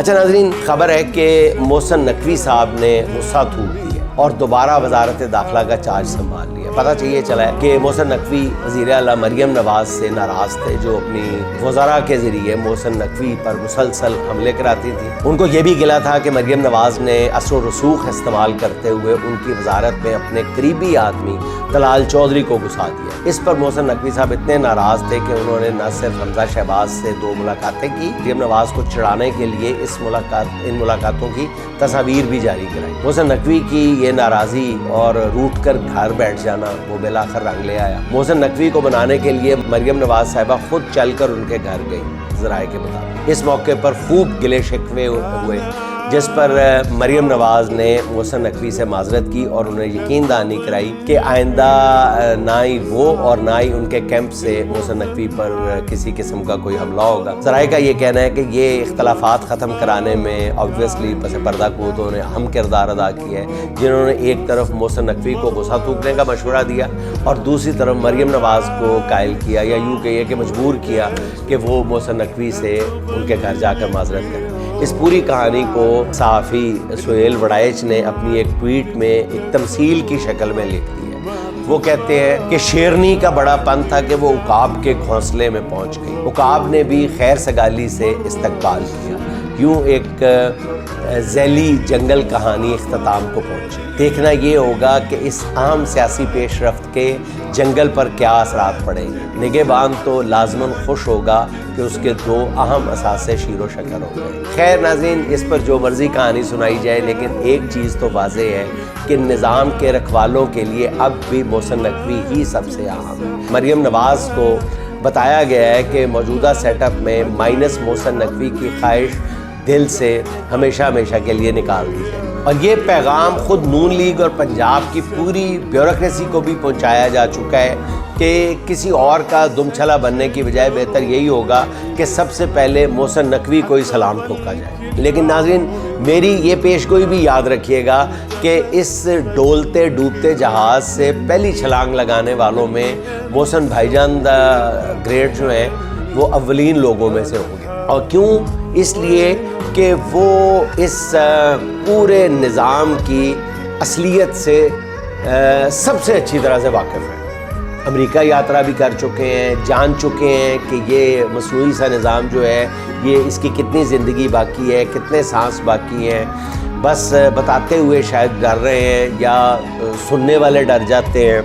اچھا ناظرین، خبر ہے کہ محسن نقوی صاحب نے غصہ تھوک دیا اور دوبارہ وزارت داخلہ کا چارج سنبھال لیا۔ پتہ چاہیے چلا ہے کہ محسن نقوی وزیر اعلیٰ مریم نواز سے ناراض تھے، جو اپنی وزراء کے ذریعے محسن نقوی پر مسلسل حملے کراتی تھی۔ ان کو یہ بھی گلا تھا کہ مریم نواز نے اثر و رسوخ استعمال کرتے ہوئے ان کی وزارت میں اپنے قریبی آدمی طلال چودھری کو گھسا دیا۔ اس پر محسن نقوی صاحب اتنے ناراض تھے کہ انہوں نے نہ صرف حمزہ شہباز سے 2 ملاقاتیں کی، مریم نواز کو چڑھانے کے لیے ان ملاقاتوں کی تصاویر بھی جاری کرائی۔ محسن نقوی کی یہ ناراضی اور روٹ کر گھر بیٹھ جانا وہ بالآخر رنگ لے آیا۔ محسن نقوی کو بنانے کے لیے مریم نواز صاحبہ خود چل کر ان کے گھر گئی، ذرائع کے مطابق۔ اس موقع پر خوب گلے شکوے ہوئے، جس پر مریم نواز نے محسن نقوی سے معذرت کی اور انہیں یقین دہانی کرائی کہ آئندہ نہ ہی وہ اور نہ ہی ان کے کیمپ سے محسن نقوی پر کسی قسم کا کوئی حملہ ہوگا۔ ذرائع کا یہ کہنا ہے کہ یہ اختلافات ختم کرانے میں آبویسلی پس پردہ قوتوں نے اہم کردار ادا کیا ہے، جنہوں نے ایک طرف محسن نقوی کو غصہ تھوکنے کا مشورہ دیا اور دوسری طرف مریم نواز کو قائل کیا، یا یوں کہیے کہ مجبور کیا کہ وہ محسن نقوی سے ان کے گھر جا کر معذرت کریں۔ اس پوری کہانی کو صحافی سہیل وڑائچ نے اپنی ایک ٹویٹ میں ایک تمثیل کی شکل میں لکھ دی ہے۔ وہ کہتے ہیں کہ شیرنی کا بڑا پن تھا کہ وہ عقاب کے گھونسلے میں پہنچ گئی، عقاب نے بھی خیر سگالی سے استقبال کیا، یوں ایک ذیلی جنگل کہانی اختتام کو پہنچی۔ دیکھنا یہ ہوگا کہ اس اہم سیاسی پیش رفت کے جنگل پر کیا اثرات پڑیں گے۔ نگہبان تو لازماً خوش ہوگا کہ اس کے 2 اہم اثاثے شیر و شکر ہو گئے۔ خیر ناظرین، اس پر جو مرضی کہانی سنائی جائے، لیکن ایک چیز تو واضح ہے کہ نظام کے رکھوالوں کے لیے اب بھی محسن نقوی ہی سب سے اہم ہے۔ مریم نواز کو بتایا گیا ہے کہ موجودہ سیٹ اپ میں مائنس محسن نقوی کی خواہش دل سے ہمیشہ ہمیشہ کے لیے نکال دی جائے، اور یہ پیغام خود نون لیگ اور پنجاب کی پوری بیوروکریسی کو بھی پہنچایا جا چکا ہے کہ کسی اور کا دم چھلا بننے کی بجائے بہتر یہی ہوگا کہ سب سے پہلے محسن نقوی کو ہی سلام ٹھوکا جائے۔ لیکن ناظرین، میری یہ پیش گوئی بھی یاد رکھیے گا کہ اس ڈولتے ڈوبتے جہاز سے پہلی چھلانگ لگانے والوں میں محسن بھائی جان گریٹ جو ہیں وہ اولین لوگوں میں سے ہوں گے۔ اور کیوں؟ اس لیے کہ وہ اس پورے نظام کی اصلیت سے سب سے اچھی طرح سے واقف ہیں۔ امریکہ یاترا بھی کر چکے ہیں، جان چکے ہیں کہ یہ مصنوعی سا نظام جو ہے یہ اس کی کتنی زندگی باقی ہے، کتنے سانس باقی ہیں۔ بس بتاتے ہوئے شاید ڈر رہے ہیں یا سننے والے ڈر جاتے ہیں۔